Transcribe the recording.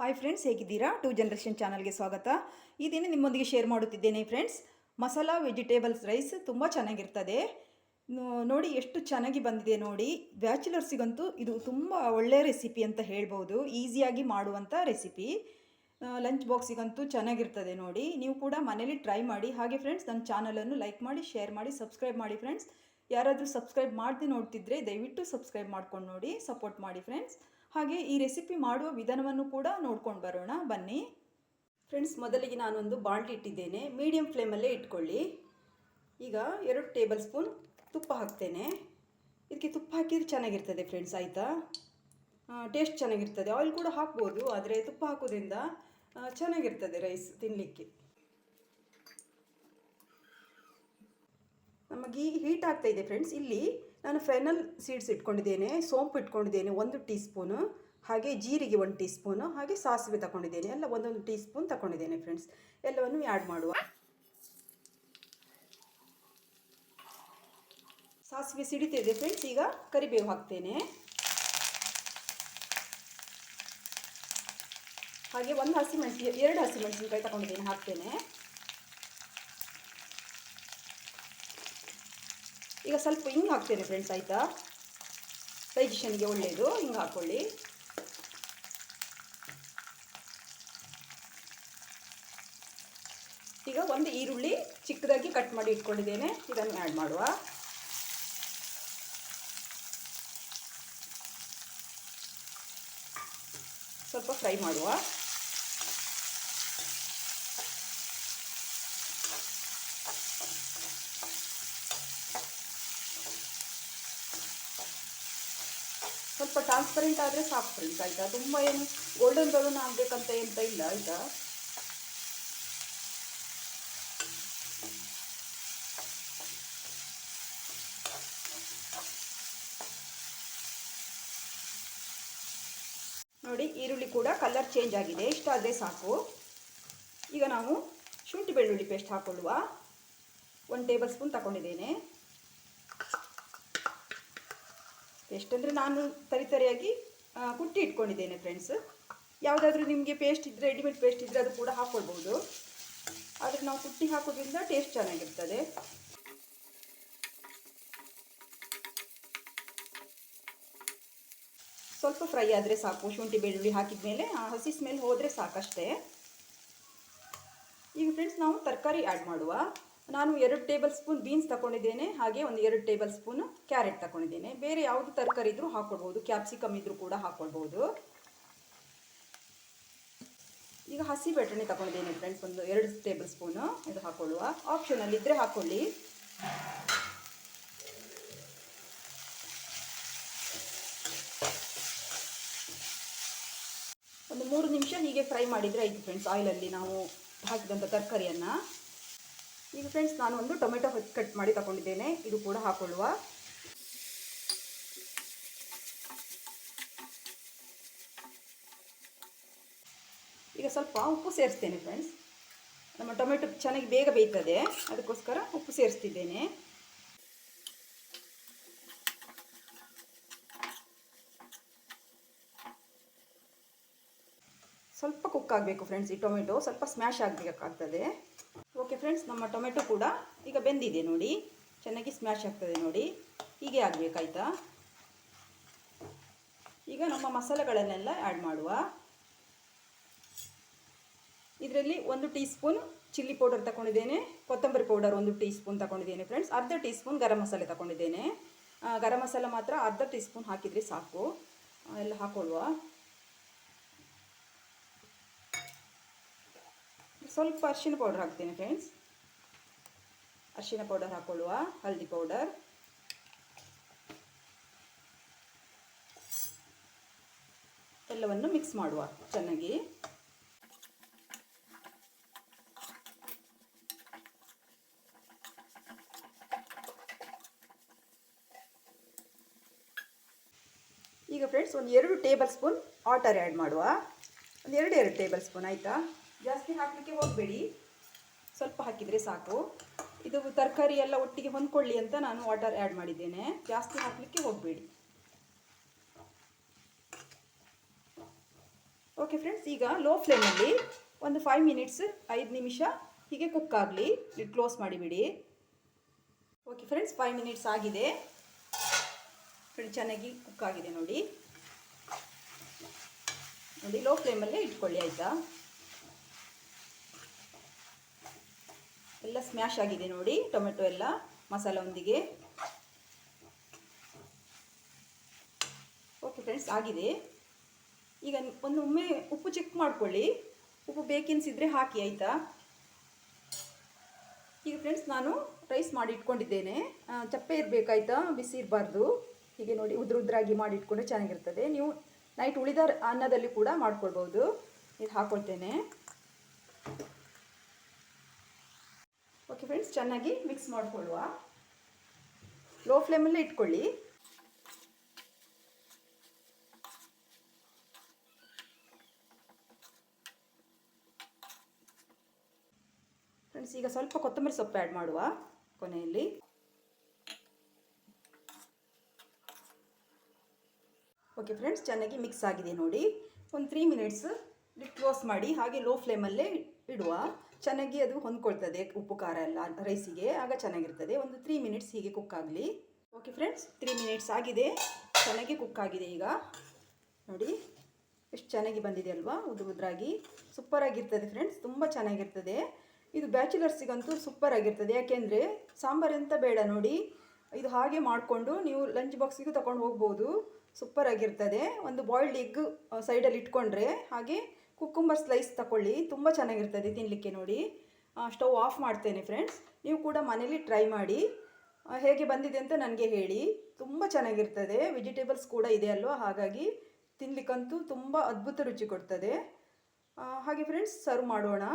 Hi friends, ಹೇಗಿದ್ದೀರಾ? Two generation ಚಾನಲ್ಗೆ ಸ್ವಾಗತ. ಈ ದಿನ ನಿಮ್ಮೊಂದಿಗೆ ಶೇರ್ ಮಾಡುತ್ತಿದ್ದೇನೆ ಫ್ರೆಂಡ್ಸ್. ಮಸಾಲಾ ವೆಜಿಟೇಬಲ್ಸ್ ರೈಸ್ ತುಂಬ ಚೆನ್ನಾಗಿರ್ತದೆ. ನೋಡಿ ಎಷ್ಟು ಚೆನ್ನಾಗಿ ಬಂದಿದೆ ನೋಡಿ. ಬ್ಯಾಚುಲರ್ಸಿಗಂತೂ ಇದು ತುಂಬ ಒಳ್ಳೆಯ ರೆಸಿಪಿ ಅಂತ ಹೇಳ್ಬೋದು. ಈಸಿಯಾಗಿ ಮಾಡುವಂಥ ರೆಸಿಪಿ. ಲಂಚ್ ಬಾಕ್ಸಿಗಂತೂ ಚೆನ್ನಾಗಿರ್ತದೆ ನೋಡಿ. ನೀವು ಕೂಡ ಮನೇಲಿ ಟ್ರೈ ಮಾಡಿ. ಹಾಗೆ ಫ್ರೆಂಡ್ಸ್, ನನ್ನ ಚಾನಲನ್ನು ಲೈಕ್ ಮಾಡಿ, ಶೇರ್ ಮಾಡಿ, ಸಬ್ಸ್ಕ್ರೈಬ್ ಮಾಡಿ ಫ್ರೆಂಡ್ಸ್. ಯಾರಾದರೂ ಸಬ್ಸ್ಕ್ರೈಬ್ ಮಾಡದೆ ನೋಡ್ತಿದ್ರೆ ದಯವಿಟ್ಟು ಸಬ್ಸ್ಕ್ರೈಬ್ ಮಾಡ್ಕೊಂಡು ನೋಡಿ, ಸಪೋರ್ಟ್ ಮಾಡಿ ಫ್ರೆಂಡ್ಸ್. ಹಾಗೆ ಈ ರೆಸಿಪಿ ಮಾಡುವ ವಿಧಾನವನ್ನು ಕೂಡ ನೋಡ್ಕೊಂಡು ಬರೋಣ ಬನ್ನಿ ಫ್ರೆಂಡ್ಸ್. ಮೊದಲಿಗೆ ನಾನೊಂದು ಬಾಣಲಿ ಇಟ್ಟಿದ್ದೇನೆ. ಮೀಡಿಯಂ ಫ್ಲೇಮಲ್ಲೇ ಇಟ್ಕೊಳ್ಳಿ. ಈಗ 2 ಟೇಬಲ್ ಸ್ಪೂನ್ ತುಪ್ಪ ಹಾಕ್ತೇನೆ. ಇದಕ್ಕೆ ತುಪ್ಪ ಹಾಕಿದರೆ ಚೆನ್ನಾಗಿರ್ತದೆ ಫ್ರೆಂಡ್ಸ್, ಆಯಿತಾ? ಟೇಸ್ಟ್ ಚೆನ್ನಾಗಿರ್ತದೆ. ಆಯಿಲ್ ಕೂಡ ಹಾಕ್ಬೋದು, ಆದರೆ ತುಪ್ಪ ಹಾಕೋದ್ರಿಂದ ಚೆನ್ನಾಗಿರ್ತದೆ ರೈಸ್ ತಿನ್ನಲಿಕ್ಕೆ. ನಮಗೆ ಹೀಟ್ ಆಗ್ತಾ ಇದೆ ಫ್ರೆಂಡ್ಸ್. ಇಲ್ಲಿ ನಾನು ಫೆನಲ್ ಸೀಡ್ಸ್ ಇಟ್ಕೊಂಡಿದ್ದೇನೆ, ಸೋಂಪು ಇಟ್ಕೊಂಡಿದ್ದೇನೆ 1 ಟೀ ಸ್ಪೂನು, ಹಾಗೆ ಜೀರಿಗೆ 1 ಟೀ ಸ್ಪೂನು, ಹಾಗೆ ಸಾಸಿವೆ ತಗೊಂಡಿದ್ದೇನೆ. ಎಲ್ಲ 1 ಟೀ ಸ್ಪೂನ್ ತಗೊಂಡಿದ್ದೇನೆ ಫ್ರೆಂಡ್ಸ್. ಎಲ್ಲವನ್ನು ಆ್ಯಡ್ ಮಾಡುವ. ಸಾಸಿವೆ ಸಿಡಿತಿದೆ ಫ್ರೆಂಡ್ಸ್. ಈಗ ಕರಿಬೇವು ಹಾಕ್ತೇನೆ. ಹಾಗೆ 2 ಹಸಿಮೆಣಸಿನಕಾಯಿ ತಗೊಂಡಿದ್ದೇನೆ, ಹಾಕ್ತೇನೆ. ಈಗ ಸ್ವಲ್ಪ ಹಿಂಗೆ ಹಾಕ್ತೇನೆ ಫ್ರೆಂಡ್ಸ್, ಆಯಿತಾ? ಡೈಜೆಷನ್ಗೆ ಒಳ್ಳೆಯದು, ಹಿಂಗೆ ಹಾಕ್ಕೊಳ್ಳಿ. ಈಗ 1 ಈರುಳ್ಳಿ ಚಿಕ್ಕದಾಗಿ ಕಟ್ ಮಾಡಿ ಇಟ್ಕೊಂಡಿದ್ದೇನೆ, ಇದನ್ನು ಆ್ಯಡ್ ಮಾಡುವ. ಸ್ವಲ್ಪ ಫ್ರೈ ಮಾಡುವ. ಸ್ವಲ್ಪ ಟ್ರಾನ್ಸ್ಪರೆಂಟ್ ಆದರೆ ಸಾಕು ಫ್ರೆಂಡ್ಸ್, ಆಯಿತಾ? ತುಂಬ ಏನು ಗೋಲ್ಡನ್ ಬ್ರೌನ್ ಆಗಬೇಕಂತ ಎಂತ ಇಲ್ಲ, ಆಯಿತಾ? ನೋಡಿ, ಈರುಳ್ಳಿ ಕೂಡ ಕಲರ್ ಚೇಂಜ್ ಆಗಿದೆ. ಇಷ್ಟಾದರೆ ಸಾಕು. ಈಗ ನಾವು ಶುಂಠಿ ಬೆಳ್ಳುಳ್ಳಿ ಪೇಸ್ಟ್ ಹಾಕೊಳ್ಳುವ. 1 ಟೇಬಲ್ ಸ್ಪೂನ್ ತಗೊಂಡಿದ್ದೇನೆ. ಎಷ್ಟಂದರೆ ನಾನು ತರಿಯಾಗಿ ಕುಟ್ಟಿ ಇಟ್ಕೊಂಡಿದ್ದೇನೆ ಫ್ರೆಂಡ್ಸ್. ಯಾವುದಾದ್ರೂ ನಿಮಗೆ ಪೇಸ್ಟ್ ಇದ್ದರೆ, ರೆಡಿಮೇಡ್ ಪೇಸ್ಟ್ ಇದ್ದರೆ ಅದು ಕೂಡ ಹಾಕ್ಕೊಳ್ಬೋದು. ಆದರೆ ನಾವು ಕುಟ್ಟಿ ಹಾಕೋದ್ರಿಂದ ಟೇಸ್ಟ್ ಚೆನ್ನಾಗಿರ್ತದೆ. ಸ್ವಲ್ಪ ಫ್ರೈ ಆದರೆ ಸಾಕು. ಶುಂಠಿ ಬೆಳ್ಳುಳ್ಳಿ ಹಾಕಿದ ಮೇಲೆ ಹಸಿ ಸ್ಮೆಲ್ ಹೋದರೆ ಸಾಕಷ್ಟೇ. ಈಗ ಫ್ರೆಂಡ್ಸ್, ನಾವು ತರಕಾರಿ ಆ್ಯಡ್ ಮಾಡುವ. ನಾನು 2 ಟೇಬಲ್ ಸ್ಪೂನ್ ಬೀನ್ಸ್ ತಗೊಂಡಿದ್ದೇನೆ, ಹಾಗೆ 2 ಟೇಬಲ್ ಸ್ಪೂನು ಕ್ಯಾರೆಟ್ ತಗೊಂಡಿದ್ದೇನೆ. ಬೇರೆ ಯಾವುದು ತರಕಾರಿ ಇದ್ದರೂ ಹಾಕ್ಕೊಳ್ಬೋದು, ಕ್ಯಾಪ್ಸಿಕಮ್ ಇದ್ದರೂ ಕೂಡ ಹಾಕ್ಕೊಳ್ಬೋದು. ಈಗ ಹಸಿ ಬಟಾಣಿ ತಗೊಂಡಿದ್ದೇನೆ ಫ್ರೆಂಡ್ಸ್, 2 ಟೇಬಲ್ ಸ್ಪೂನು. ಇದು ಹಾಕ್ಕೊಳ್ಳುವ. ಆಪ್ಷನಲ್ಲಿ ಇದ್ದರೆ ಹಾಕ್ಕೊಳ್ಳಿ. ಒಂದು 3 ನಿಮಿಷ ಹೀಗೆ ಫ್ರೈ ಮಾಡಿದರೆ ಆಯಿತು ಫ್ರೆಂಡ್ಸ್, ಆಯಿಲಲ್ಲಿ ನಾವು ಹಾಕಿದಂಥ ತರಕಾರಿಯನ್ನು. ಈಗ ಫ್ರೆಂಡ್ಸ್, ನಾನು 1 ಟೊಮೆಟೊ ಕಟ್ ಮಾಡಿ ತಗೊಂಡಿದ್ದೇನೆ, ಇದು ಕೂಡ ಹಾಕೊಳ್ಳುವ. ಈಗ ಸ್ವಲ್ಪ ಉಪ್ಪು ಸೇರಿಸ್ತೇನೆ ಫ್ರೆಂಡ್ಸ್. ನಮ್ಮ ಟೊಮೆಟೊ ಚೆನ್ನಾಗಿ ಬೇಗ ಬೇಯ್ತದೆ, ಅದಕ್ಕೋಸ್ಕರ ಉಪ್ಪು ಸೇರಿಸ್ತಿದ್ದೇನೆ. ಸ್ವಲ್ಪ ಕುಕ್ ಆಗಬೇಕು ಫ್ರೆಂಡ್ಸ್. ಈ ಟೊಮೆಟೊ ಸ್ವಲ್ಪ ಸ್ಮ್ಯಾಶ್ ಆಗಬೇಕಾಗ್ತದೆ. ಓಕೆ ಫ್ರೆಂಡ್ಸ್, ನಮ್ಮ ಟೊಮೆಟೊ ಕೂಡ ಈಗ ಬೆಂದಿದೆ ನೋಡಿ. ಚೆನ್ನಾಗಿ ಸ್ಮ್ಯಾಶ್ ಆಗ್ತದೆ ನೋಡಿ, ಹೀಗೆ ಆಗಬೇಕಾಯ್ತಾ? ಈಗ ನಮ್ಮ ಮಸಾಲೆಗಳನ್ನೆಲ್ಲ ಆ್ಯಡ್ ಮಾಡುವ. ಇದರಲ್ಲಿ 1 ಟೀ ಸ್ಪೂನ್ ಚಿಲ್ಲಿ ಪೌಡರ್ ತಗೊಂಡಿದ್ದೇನೆ, ಕೊತ್ತಂಬರಿ ಪೌಡರ್ 1 ಟೀ ಸ್ಪೂನ್ ತಗೊಂಡಿದ್ದೇನೆ ಫ್ರೆಂಡ್ಸ್. ಅರ್ಧ ಟೀ ಸ್ಪೂನ್ ಗರಂ ಮಸಾಲೆ ತಗೊಂಡಿದ್ದೇನೆ. ಗರಂ ಮಸಾಲೆ ಮಾತ್ರ ಅರ್ಧ ಟೀ ಸ್ಪೂನ್ ಹಾಕಿದರೆ ಸಾಕು. ಎಲ್ಲ ಹಾಕೊಳ್ಳುವ. ಸ್ವಲ್ಪ ಅರಿಶಿನ ಪೌಡರ್ ಹಾಕ್ತೇನೆ ಫ್ರೆಂಡ್ಸ್. ಅರಿಶಿನ ಪೌಡರ್ ಹಾಕೊಳ್ಳುವ. ಹಳದಿ ಪೌಡರ್, ಎಲ್ಲವನ್ನು ಮಿಕ್ಸ್ ಮಾಡುವ ಚೆನ್ನಾಗಿ. ಈಗ friends, 2 table spoon water add ಮಾಡುವ. 2 ಟೇಬಲ್ ಸ್ಪೂನ್, ಆಯಿತಾ? ಜಾಸ್ತಿ ಹಾಕಲಿಕ್ಕೆ ಹೋಗಬೇಡಿ, ಸ್ವಲ್ಪ ಹಾಕಿದರೆ ಸಾಕು. ಇದು ತರಕಾರಿ ಎಲ್ಲ ಒಟ್ಟಿಗೆ ಹೊಂದ್ಕೊಳ್ಳಿ ಅಂತ ನಾನು ವಾಟರ್ ಆ್ಯಡ್ ಮಾಡಿದ್ದೇನೆ. ಜಾಸ್ತಿ ಹಾಕಲಿಕ್ಕೆ ಹೋಗಬೇಡಿ. ಓಕೆ ಫ್ರೆಂಡ್ಸ್, ಈಗ ಲೋ ಫ್ಲೇಮಲ್ಲಿ ಒಂದು 5 ಮಿನಿಟ್ಸ್ 5 ನಿಮಿಷ ಹೀಗೆ ಕುಕ್ ಆಗಲಿ. ಲಿಡ್ ಕ್ಲೋಸ್ ಮಾಡಿಬಿಡಿ. ಓಕೆ ಫ್ರೆಂಡ್ಸ್, 5 ಮಿನಿಟ್ಸ್ ಆಗಿದೆ. ಫ್ರೆಂಡ್ಸ್ ಚೆನ್ನಾಗಿ ಕುಕ್ ಆಗಿದೆ ನೋಡಿ. ಲೋ ಫ್ಲೇಮಲ್ಲೇ ಇಟ್ಕೊಳ್ಳಿ ಆಯಿತಾ. ಎಲ್ಲ ಸ್ಮ್ಯಾಶ್ ಆಗಿದೆ ನೋಡಿ, ಟೊಮೆಟೊ ಎಲ್ಲ ಮಸಾಲೊಂದಿಗೆ. ಓಕೆ ಫ್ರೆಂಡ್ಸ್, ಆಗಿದೆ. ಈಗ ಒಮ್ಮೆ ಉಪ್ಪು ಚೆಕ್ ಮಾಡ್ಕೊಳ್ಳಿ. ಉಪ್ಪು ಬೇಕೆನ್ಸಿದ್ರೆ ಹಾಕಿ ಆಯಿತಾ. ಈಗ ಫ್ರೆಂಡ್ಸ್, ನಾನು ರೈಸ್ ಮಾಡಿ ಇಟ್ಕೊಂಡಿದ್ದೇನೆ. ಚಪ್ಪೆ ಇರಬೇಕಾಯ್ತಾ, ಬಿಸಿ ಇರಬಾರ್ದು. ಹೀಗೆ ನೋಡಿ ಉದ್ರಾಗಿ ಮಾಡಿ ಇಟ್ಕೊಂಡ್ರೆ ಚೆನ್ನಾಗಿರ್ತದೆ. ನೀವು ನೈಟ್ ಉಳಿದ ಅನ್ನದಲ್ಲಿ ಕೂಡ ಮಾಡ್ಕೊಳ್ಬೋದು. ಇದು ಹಾಕ್ಕೊಳ್ತೇನೆ. ಓಕೆ ಫ್ರೆಂಡ್ಸ್, ಚೆನ್ನಾಗಿ ಮಿಕ್ಸ್ ಮಾಡಿಕೊಳ್ಳುವ. ಲೋ ಫ್ಲೇಮಲ್ಲೇ ಇಟ್ಕೊಳ್ಳಿ. ಫ್ರೆಂಡ್ಸ್, ಈಗ ಸ್ವಲ್ಪ ಕೊತ್ತಂಬರಿ ಸೊಪ್ಪು ಆ್ಯಡ್ ಮಾಡುವ ಕೊನೆಯಲ್ಲಿ. ಓಕೆ ಫ್ರೆಂಡ್ಸ್, ಚೆನ್ನಾಗಿ ಮಿಕ್ಸ್ ಆಗಿದೆ ನೋಡಿ. ಒಂದು 3 ಮಿನಿಟ್ಸ್ ಲಿಡ್ ಕ್ಲೋಸ್ ಮಾಡಿ ಹಾಗೆ ಲೋ ಫ್ಲೇಮಲ್ಲೇ ಇಡುವ. ಚೆನ್ನಾಗಿ ಅದು ಹೊಂದ್ಕೊಳ್ತದೆ ಉಪ್ಪು ಖಾರ ಎಲ್ಲ ರೈಸಿಗೆ, ಆಗ ಚೆನ್ನಾಗಿರ್ತದೆ. ಒಂದು 3 ಮಿನಿಟ್ಸ್ ಹೀಗೆ ಕುಕ್ ಆಗಲಿ. ಓಕೆ ಫ್ರೆಂಡ್ಸ್, 3 ಮಿನಿಟ್ಸ್ ಆಗಿದೆ. ಚೆನ್ನಾಗಿ ಕುಕ್ ಆಗಿದೆ. ಈಗ ನೋಡಿ ಎಷ್ಟು ಚೆನ್ನಾಗಿ ಬಂದಿದೆ ಅಲ್ವಾ, ಉದ್ರಾಗಿ. ಸೂಪರಾಗಿರ್ತದೆ ಫ್ರೆಂಡ್ಸ್, ತುಂಬ ಚೆನ್ನಾಗಿರ್ತದೆ. ಇದು ಬ್ಯಾಚುಲರ್ಸಿಗಂತೂ ಸೂಪರ್ ಆಗಿರ್ತದೆ. ಯಾಕೆಂದರೆ ಸಾಂಬಾರು ಎಂತ ಬೇಡ ನೋಡಿ, ಇದು ಹಾಗೆ ಮಾಡಿಕೊಂಡು ನೀವು ಲಂಚ್ ಬಾಕ್ಸಿಗೂ ತೊಗೊಂಡು ಹೋಗ್ಬೋದು. ಸೂಪರ್ ಆಗಿರ್ತದೆ. ಒಂದು ಬಾಯ್ಲ್ಡ್ ಎಗ್ ಸೈಡಲ್ಲಿ ಇಟ್ಕೊಂಡ್ರೆ, ಹಾಗೆ ಕುಕ್ಕುಂಬರ್ ಸ್ಲೈಸ್ ತಗೊಳ್ಳಿ, ತುಂಬ ಚೆನ್ನಾಗಿರ್ತದೆ ತಿನ್ನಲಿಕ್ಕೆ ನೋಡಿ. ಸ್ಟವ್ ಆಫ್ ಮಾಡ್ತೇನೆ ಫ್ರೆಂಡ್ಸ್. ನೀವು ಕೂಡ ಮನೇಲಿ ಟ್ರೈ ಮಾಡಿ, ಹೇಗೆ ಬಂದಿದೆ ಅಂತ ನನಗೆ ಹೇಳಿ. ತುಂಬ ಚೆನ್ನಾಗಿರ್ತದೆ. ವೆಜಿಟೇಬಲ್ಸ್ ಕೂಡ ಇದೆ ಅಲ್ವಾ, ಹಾಗಾಗಿ ತಿನ್ನಲಿಕ್ಕಂತೂ ತುಂಬ ಅದ್ಭುತ ರುಚಿ ಕೊಡ್ತದೆ. ಹಾಗೆ ಫ್ರೆಂಡ್ಸ್, ಸರ್ವ್ ಮಾಡೋಣ.